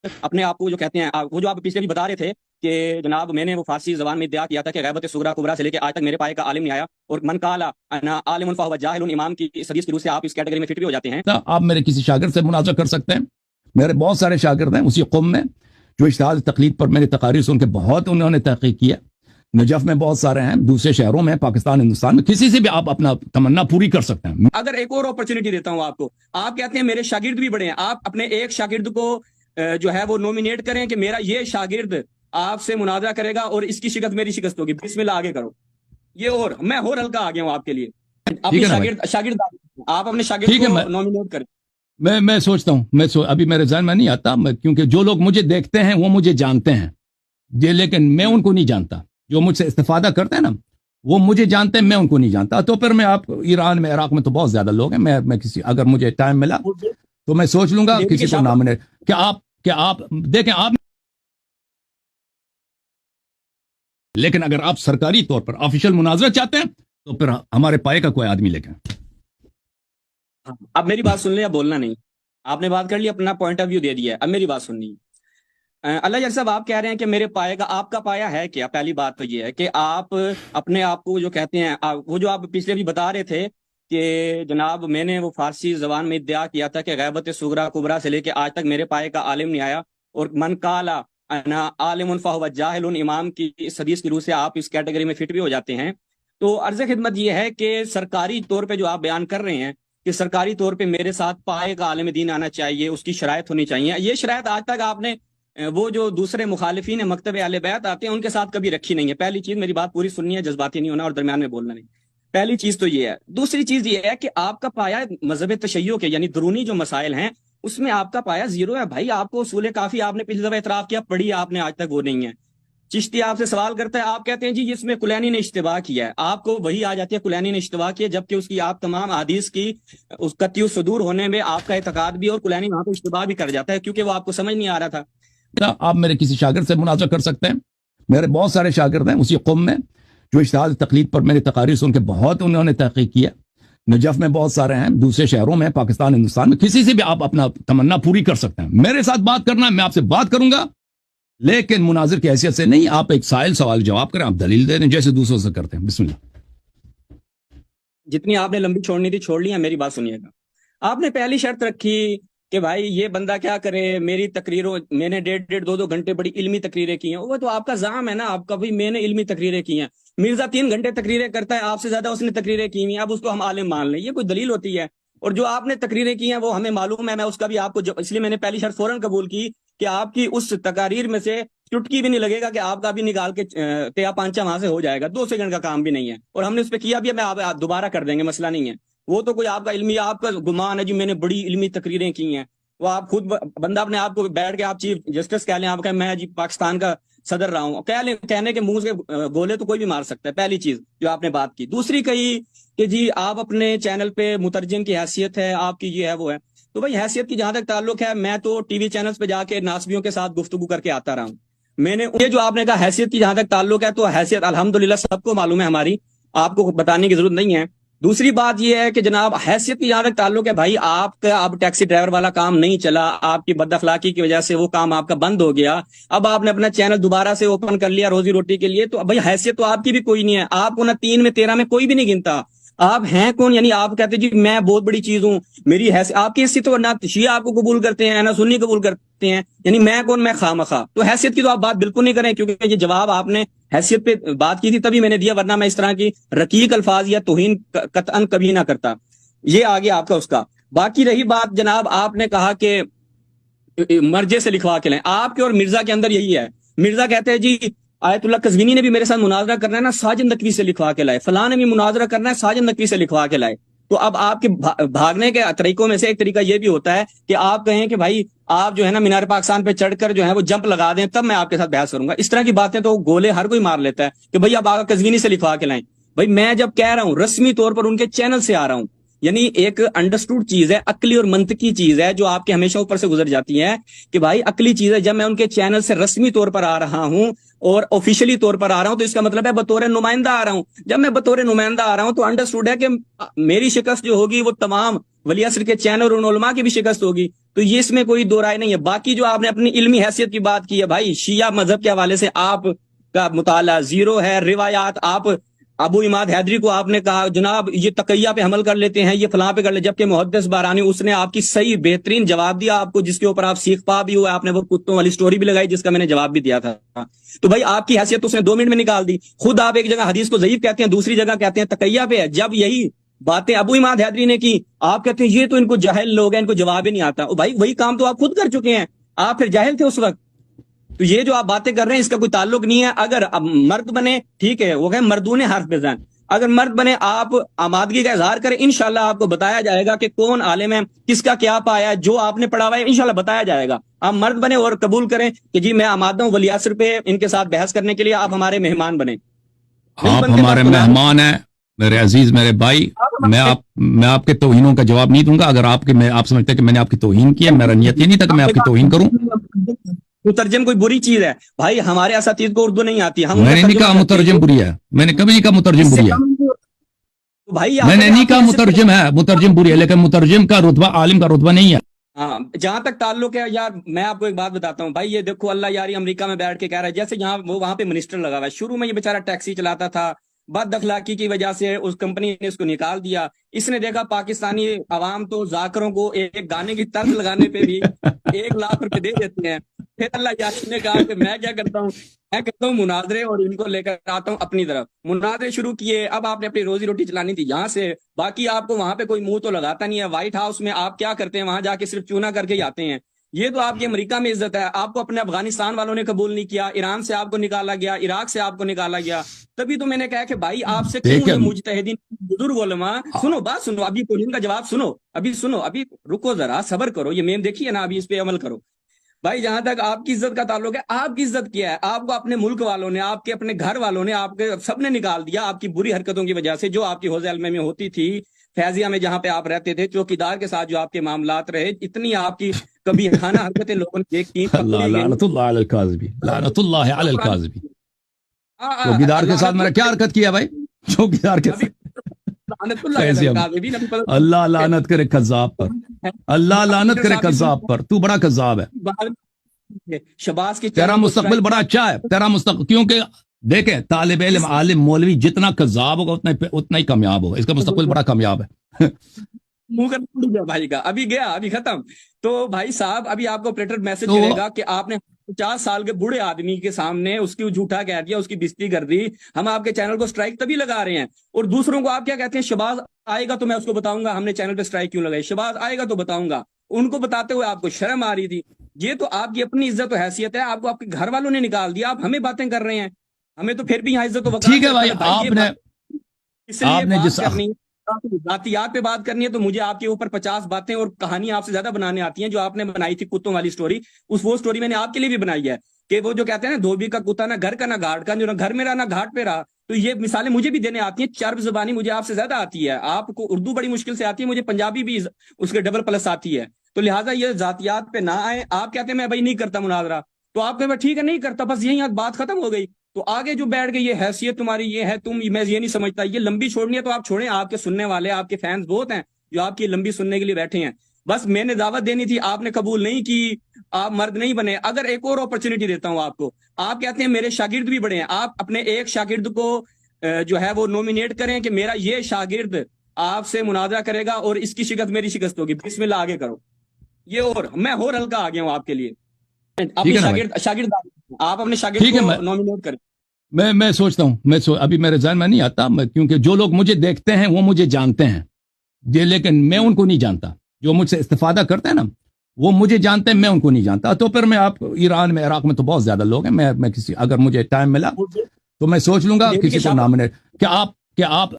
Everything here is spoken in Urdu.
اپنے آپ کو جو کہتے ہیں وہ جو آپ پچھلے بھی بتا رہے تھے کہ جناب میں نے وہ فارسی زبان میں ادعا کیا تھا کہ غیبت صغریٰ کبریٰ سے لے کے آج تک میرے پائے کا عالم نہیں آیا، اور من قال انا عالم فہو جاہل امام کی اس حدیث کی روح سے آپ اس کیٹیگری میں فٹ بھی ہو جاتے ہیں۔ آپ میرے کسی شاگرد سے مناظرہ کر سکتے ہیں، میرے بہت سارے شاگرد ہیں اسی قوم میں جو اجتہاد تقلید پر میری تقاریر سن کے بہت انہوں نے تحقیق کیا، نجف میں بہت سارے ہیں، دوسرے شہروں میں، پاکستان ہندوستان میں، کسی سے بھی آپ اپنا تمنا پوری کر سکتے ہیں۔ اگر ایک اور اپرچونٹی دیتا ہوں آپ کو، آپ کہتے ہیں میرے شاگرد بھی بڑے ہیں، آپ اپنے ایک شاگرد کو جو ہے وہ نومینیٹ کریں کہ میرا یہ شاگرد آپ سے مناظرہ کرے گا اور اس کی شکست میری شکست ہوگی، بسم اللہ آگے کرو۔ یہ اور میں اور ہلکا آ گیا ہوں آپ کے لیے، اپنے شاگرد آپ اپنے شاگرد کو نومینیٹ کریں۔ میں سوچتا ہوں، ابھی میرے ذہن میں نہیں آتا، کیونکہ جو لوگ مجھے دیکھتے ہیں وہ مجھے جانتے ہیں، لیکن میں ان کو نہیں جانتا۔ جو مجھ سے استفادہ کرتے ہیں نا وہ مجھے جانتے ہیں، میں ان کو نہیں جانتا۔ تو پھر میں آپ ایران میں، عراق میں تو بہت زیادہ لوگ ہیں، میں کسی اگر مجھے ٹائم ملا تو میں سوچ لوں گا کسی کو نامنیٹ کہ آپ دیکھیں آپ، لیکن اگر آپ سرکاری طور پر آفیشیل مناظرہ چاہتے ہیں تو پھر ہمارے پائے کا کوئی آدمی لے کے۔ اب میری بات سن لیں، اب بولنا نہیں، آپ نے بات کر لی، اپنا پوائنٹ آف ویو دے دیا ہے، اب میری بات سننی۔ اللہ جل صاحب آپ کہہ رہے ہیں کہ میرے پائے کا، آپ کا پایا ہے کیا؟ پہلی بات تو یہ ہے کہ آپ اپنے آپ کو جو کہتے ہیں وہ جو آپ پچھلے بھی بتا رہے تھے کہ جناب میں نے وہ فارسی زبان میں ادعا کیا تھا کہ غیبت صغریٰ کبریٰ سے لے کے آج تک میرے پائے کا عالم نہیں آیا، اور من قال انا عالم فہو جاہل امام کی اس حدیث کی روح سے آپ اس کیٹیگری میں فٹ بھی ہو جاتے ہیں۔ تو عرض خدمت یہ ہے کہ سرکاری طور پہ جو آپ بیان کر رہے ہیں کہ سرکاری طور پہ میرے ساتھ پائے کا عالم دین آنا چاہیے، اس کی شرائط ہونی چاہیے، یہ شرائط آج تک آپ نے وہ جو دوسرے مخالفین مکتب اہل بیت آتے ہیں ان کے ساتھ کبھی رکھی نہیں ہے۔ پہلی چیز، میری بات پوری سننی ہے، جذباتی نہیں ہونا اور درمیان میں بولنا نہیں، پہلی چیز تو یہ ہے۔ دوسری چیز یہ ہے کہ آپ کا پایا مذہب تشیع کے یعنی درونی جو مسائل ہیں اس میں آپ کا پایا زیرو ہے بھائی۔ آپ کو اصول کافی آپ نے پچھلی دفعہ اعتراف کیا، پڑھی آپ نے، آج تک وہ نہیں ہے۔ چشتی آپ سے سوال کرتا ہے، آپ کہتے ہیں جی اس میں کلینی نے اشتباہ کیا ہے، آپ کو وہی آ جاتی ہے کلینی نے اشتباہ کیا، جبکہ اس کی آپ تمام حدیث کی اس قطعی صدور ہونے میں آپ کا اعتقاد بھی، اور کلینی وہاں پہ اشتباہ بھی کر جاتا ہے کیونکہ وہ آپ کو سمجھ نہیں آ رہا تھا۔ آپ میرے کسی شاگرد سے مناظرہ کر سکتے ہیں، میرے بہت سارے شاگرد ہیں اسی قوم میں جو اجتہاد تقلید پر میری تقاریر سن کے بہت انہوں نے تحقیق کیا، نجف میں بہت سارے ہیں، دوسرے شہروں میں، پاکستان ہندوستان میں، کسی سے بھی آپ اپنا تمنا پوری کر سکتے ہیں۔ میرے ساتھ بات کرنا ہے، میں آپ سے بات کروں گا، لیکن مناظر کی حیثیت سے نہیں۔ آپ ایک سائل سوال جواب کریں، آپ دلیل دے دیں جیسے دوسروں سے کرتے ہیں۔ بسم اللہ۔ جتنی آپ نے لمبی چھوڑنی تھی چھوڑ لی ہے، میری بات سنیے گا۔ آپ نے پہلی شرط رکھی کہ بھائی یہ بندہ کیا کرے، میری تقریروں میں نے 1.5 2 گھنٹے بڑی علمی تقریریں کی ہیں، وہ تو آپ کا زعم ہے نا آپ کا، بھائی میں نے علمی تقریریں کی ہیں۔ مرزا 3 گھنٹے تقریریں کرتا ہے، آپ سے زیادہ اس نے تقریریں کی ہوئی ہیں، اب اس کو ہم عالم مان لیں، یہ کوئی دلیل ہوتی ہے؟ اور جو آپ نے تقریریں کی ہیں وہ ہمیں معلوم ہے، میں اس کا بھی آپ کو اس لیے میں نے پہلی شرط فوراً قبول کی کہ آپ کی اس تقاریر میں سے چٹکی بھی نہیں لگے گا کہ آپ کا بھی نکال کے تیا پانچا وہاں سے ہو جائے گا، 2 سیکنڈ کا کام بھی نہیں ہے، اور ہم نے اس پہ کیا بھی ہے، میں آپ دوبارہ کر دیں گے، مسئلہ نہیں ہے۔ وہ تو کوئی آپ کا علمی، آپ کا گمان ہے جی میں نے بڑی علمی تقریریں کی ہیں، وہ آپ خود بندہ اپنے آپ کو بیٹھ کے آپ چیف جسٹس کہہ لیں، آپ کہیں میں جی پاکستان کا صدر رہا ہوں، کہہ لیں، کہنے کے منہ سے گولے تو کوئی بھی مار سکتا ہے، پہلی چیز جو آپ نے بات کی۔ دوسری کہی کہ جی آپ اپنے چینل پہ مترجم کی حیثیت ہے آپ کی، یہ ہے وہ ہے، تو بھائی حیثیت کی جہاں تک تعلق ہے، میں تو ٹی وی چینلز پہ جا کے ناسبیوں کے ساتھ گفتگو کر کے آتا رہا ہوں۔ میں نے یہ جو آپ نے کہا حیثیت کی جہاں تک تعلق ہے، تو حیثیت الحمدللہ سب کو معلوم ہے ہماری، آپ کو بتانے کی ضرورت نہیں ہے۔ دوسری بات یہ ہے کہ جناب حیثیت کی جہاں تک تعلق ہے، بھائی آپ کا اب ٹیکسی ڈرائیور والا کام نہیں چلا، آپ کی بد اخلاقی کی وجہ سے وہ کام آپ کا بند ہو گیا، اب آپ نے اپنا چینل دوبارہ سے اوپن کر لیا روزی روٹی کے لیے، تو بھائی حیثیت تو آپ کی بھی کوئی نہیں ہے، آپ کو نہ 3 میں 13 میں کوئی بھی نہیں گنتا، آپ ہیں کون؟ یعنی آپ کہتے جی میں بہت بڑی چیز ہوں، میری حیثیت، آپ کی حیثیت تو نہ شیعہ آپ کو قبول کرتے ہیں نہ سنی قبول کرتے ہیں، یعنی میں کون؟ میں خواہ، تو حیثیت کی تو آپ بات بالکل نہیں کریں، کیونکہ یہ جواب آپ نے حیثیت پہ بات کی تھی تبھی میں نے دیا، ورنہ میں اس طرح کی رقیق الفاظ یا توہین قطعاً کبھی نہ کرتا۔ یہ آگے آپ کا اس کا۔ باقی رہی بات جناب، آپ نے کہا کہ مرجے سے لکھوا کے لیں، آپ کے اور مرزا کے اندر یہی ہے، مرزا کہتے ہیں جی آیت اللہ قزوینی نے بھی میرے ساتھ مناظرہ کرنا ہے نا، ساجد نقوی سے لکھوا کے لائے، فلاں نے بھی مناظرہ کرنا ہے، ساجد نقوی سے لکھوا کے لائے۔ تو اب آپ کے بھاگنے کے طریقوں میں سے ایک طریقہ یہ بھی ہوتا ہے کہ آپ کہیں کہ بھائی آپ جو ہے نا مینار پاکستان پہ چڑھ کر جو ہے وہ جمپ لگا دیں، تب میں آپ کے ساتھ بحث کروں گا۔ اس طرح کی باتیں تو گولے ہر کوئی مار لیتا ہے کہ بھائی اب آپ قزوینی سے لکھوا کے لائیں۔ بھائی میں جب کہہ رہا ہوں رسمی طور پر ان کے چینل سے آ رہا ہوں، یعنی ایک انڈرسٹوڈ چیز ہے، عقلی اور منطقی چیز ہے جو آپ کے ہمیشہ اوپر سے گزر جاتی ہے کہ بھائی عقلی چیز ہے، جب میں ان کے چینل سے رسمی طور پر آ رہا ہوں اور آفیشلی طور پر آ رہا ہوں تو اس کا مطلب ہے بطور نمائندہ آ رہا ہوں. جب میں بطور نمائندہ آ رہا ہوں تو انڈرسٹوڈ ہے کہ میری شکست جو ہوگی وہ تمام ولی عصر کے چینل اور علماء کی بھی شکست ہوگی. تو یہ اس میں کوئی دو رائے نہیں ہے. باقی جو آپ نے اپنی علمی حیثیت کی بات کی ہے بھائی، شیعہ مذہب کے حوالے سے آپ کا مطالعہ زیرو ہے. روایات آپ ابو اماد حیدری کو آپ نے کہا جناب یہ تقیہ پہ حمل کر لیتے ہیں، یہ فلاں پہ کر لے، جبکہ محدث بارانی اس نے آپ کی صحیح بہترین جواب دیا آپ کو، جس کے اوپر آپ سیکھ پا بھی ہوئے. آپ نے وہ کتوں والی سٹوری بھی لگائی جس کا میں نے جواب بھی دیا تھا. تو بھائی آپ کی حیثیت اس نے 2 منٹ میں نکال دی. خود آپ ایک جگہ حدیث کو ضعیف کہتے ہیں، دوسری جگہ کہتے ہیں تقیہ پہ ہے. جب یہی باتیں ابو اماد حیدری نے کی آپ کہتے ہیں یہ تو ان کو جاہل لوگ ہیں، ان کو جواب ہی نہیں آتا. بھائی وہی کام تو آپ خود کر چکے ہیں، آپ پھر جاہل تھے اس وقت. تو یہ جو آپ باتیں کر رہے ہیں اس کا کوئی تعلق نہیں ہے. اگر اب مرد بنے ٹھیک ہے، وہ کہ مردون حرف بزن، اگر مرد بنے آپ آمادگی کا اظہار کریں، انشاءاللہ آپ کو بتایا جائے گا کہ کون عالم ہے، کس کا کیا پایا ہے، جو آپ نے پڑھا ہوا ہے انشاءاللہ بتایا جائے گا. آپ مرد بنے اور قبول کریں کہ جی میں آمادہ ہوں ولی عصر پہ ان کے ساتھ بحث کرنے کے لیے، آپ ہمارے مہمان بنیں. نہیں آپ بنتے ہمارے تو آپ مہمان ہیں میرے عزیز میرے بھائی. میں آپ کے توہینوں کا جواب نہیں دوں گا. اگر آپ سمجھتے ہیں کہ میں نے آپ کی توہین کی ہے، میرا نیت یہ نہیں تھا کہ میں آپ کی توہین کروں. مترجم کوئی بری چیز ہے بھائی، ہمارے اساتذہ کو اردو نہیں آتی. ہم میں نے نہیں کہا مترجم بری ہے، میں نے کبھی نہیں کہا مترجم بری ہے. بھائی میں نے نہیں کہا مترجم ہے، مترجم بری ہے، لیکن مترجم کا رتبہ عالم کا رتبہ نہیں ہے. ہاں جہاں تک تعلق ہے یار، میں آپ کو ایک بات بتاتا ہوں بھائی. یہ دیکھو اللہ یاری امریکہ میں بیٹھ کے کہہ رہا ہے، جیسے جہاں وہ وہاں پہ منسٹر لگا ہوا ہے. شروع میں یہ بیچارہ ٹیکسی چلاتا تھا، بد اخلاقی کی وجہ سے اس کمپنی نے اس کو نکال دیا. اس نے دیکھا پاکستانی عوام تو ذاکروں کو ایک گانے کی طرز لگانے پہ بھی 1 لاکھ روپے دے دیتے ہیں. پھر اللہ یاری نے کہا کہ میں کیا کرتا ہوں، میں کرتا ہوں مناظرے اور ان کو لے کر آتا ہوں اپنی طرف. مناظرے شروع کیے. اب آپ نے اپنی روزی روٹی چلانی تھی یہاں سے، باقی آپ کو وہاں پہ کوئی منہ تو لگاتا نہیں ہے. وائٹ ہاؤس میں آپ کیا کرتے ہیں، وہاں جا کے صرف چونا کر کے ہی آتے ہیں. یہ تو آپ کی امریکہ میں عزت ہے. آپ کو اپنے افغانستان والوں نے قبول نہیں کیا، ایران سے آپ کو نکالا گیا، عراق سے آپ کو نکالا گیا. تبھی تو میں نے کہا کہ بھائی آپ سے کیوں یہ مجتہدین بزرگ علماء، سنو بات سنو، ابھی کوشچن کا جواب سنو، ابھی رکو ذرا صبر کرو. یہ میم دیکھیے نا، ابھی اس پہ عمل کرو. بھائی جہاں تک آپ کی عزت کا تعلق ہے، آپ کی عزت کیا ہے؟ آپ کو اپنے ملک والوں نے، آپ کے اپنے گھر والوں نے، آپ کے سب نے نکال دیا آپ کی بری حرکتوں کی وجہ سے، جو آپ کی حوض علم میں ہوتی تھی، فیضیہ میں جہاں پہ آپ رہتے تھے، چوکیدار کے ساتھ جو آپ کے معاملات رہے، اتنی آپ کی کبھی خانہ حرکتیں لوگوں نے دیکھی. لعنت اللہ علی الکاذبی، لعنت اللہ علی الکاذبی. چوکیدار کے ساتھ میں نے کیا حرکت کیا بھائی؟ چوکیدار کے ساتھ اللہ لعنت کرے کذاب پر، اللہ لعنت کرے کذاب پر. تو بڑا کذاب ہے. شباز کی تیرا مستقبل بڑا اچھا ہے، تیرا مستقبل، کیونکہ دیکھیں طالب علم عالم مولوی جتنا کذاب ہوگا اتنا ہی کامیاب ہوگا. اس کا مستقبل بڑا کامیاب ہے. منہ کر بھائی کا ابھی گیا، ابھی ختم. تو بھائی صاحب ابھی آپ کو آپریٹر میسج کرے گا کہ آپ نے 50 سال کے بوڑھے آدمی کے سامنے اس کی جھوٹا کہہ دیا، اس کی بےزتی کر دی. ہم آپ کے چینل کو سٹرائک تبھی لگا رہے ہیں. اور دوسروں کو آپ کیا کہتے ہیں، شباز آئے گا تو میں اس کو بتاؤں گا ہم نے چینل پہ سٹرائک کیوں لگائی، شباز آئے گا تو بتاؤں گا. ان کو بتاتے ہوئے آپ کو شرم آ رہی تھی. یہ تو آپ کی اپنی عزت و حیثیت ہے. آپ کو آپ کے گھر والوں نے نکال دیا، آپ ہمیں باتیں کر رہے ہیں. ہمیں تو پھر بھی یہاں عزت و وقار. ٹھیک ہے بھائی، آپ نے جس ذاتیات پہ بات کرنی ہے تو مجھے آپ کے اوپر 50 باتیں اور کہانیاں آپ سے زیادہ بنانے آتی ہیں. جو آپ نے بنائی تھی کتوں والی سٹوری، وہ سٹوری میں نے آپ کے لیے بھی بنائی ہے کہ وہ جو کہتے ہیں نا دھوبی کا کتا نہ گھر کا نہ گھاٹ کا، جو نہ گھر میں رہا نہ گھاٹ پہ رہا. تو یہ مثالیں مجھے بھی دینے آتی ہیں. چرب زبانی مجھے آپ سے زیادہ آتی ہے. آپ کو اردو بڑی مشکل سے آتی ہے، مجھے پنجابی بھی اس کے ڈبل پلس آتی ہے. تو لہٰذا یہ ذاتیات پہ نہ آئے. آپ کہتے ہیں میں بھائی نہیں کرتا مناظرہ، تو آپ کہتے ٹھیک ہے نہیں کرتا، بس یہی بات ختم ہو گئی. تو آگے جو بیٹھ گئی یہ حیثیت تمہاری یہ ہے، میں یہ نہیں سمجھتا. یہ لمبی چھوڑنی ہے تو آپ چھوڑیں. آپ کے سننے والے، آپ کے فینس بہت ہیں جو آپ کی لمبی سننے کے لیے بیٹھے ہیں. بس میں نے دعوت دینی تھی، آپ نے قبول نہیں کی. آپ مرد نہیں بنے. اگر ایک اور اپرچونٹی دیتا ہوں آپ کو، آپ کہتے ہیں میرے شاگرد بھی بڑے ہیں، آپ اپنے ایک شاگرد کو جو ہے وہ نومینیٹ کریں کہ میرا یہ شاگرد آپ سے مناظرہ کرے گا اور اس کی شکست میری شکست ہوگی. بسم اللہ آگے کرو. یہ اور میں اور ہلکا آ گیا ہوں آپ کے لیے. اپنے شاگرد آپ اپنے شاگرد کو نومینیٹ کریں. میں سوچتا ہوں، ابھی میرے ذہن میں نہیں آتا، کیونکہ جو لوگ مجھے دیکھتے ہیں وہ مجھے جانتے ہیں، لیکن میں ان کو نہیں جانتا. جو مجھ سے استفادہ کرتے ہیں نا وہ مجھے جانتے ہیں، میں ان کو نہیں جانتا. تو پھر میں آپ ایران میں، عراق میں تو بہت زیادہ لوگ ہیں. میں اگر مجھے ٹائم ملا تو میں سوچ لوں گا کسی کو نامنیٹ. کیا آپ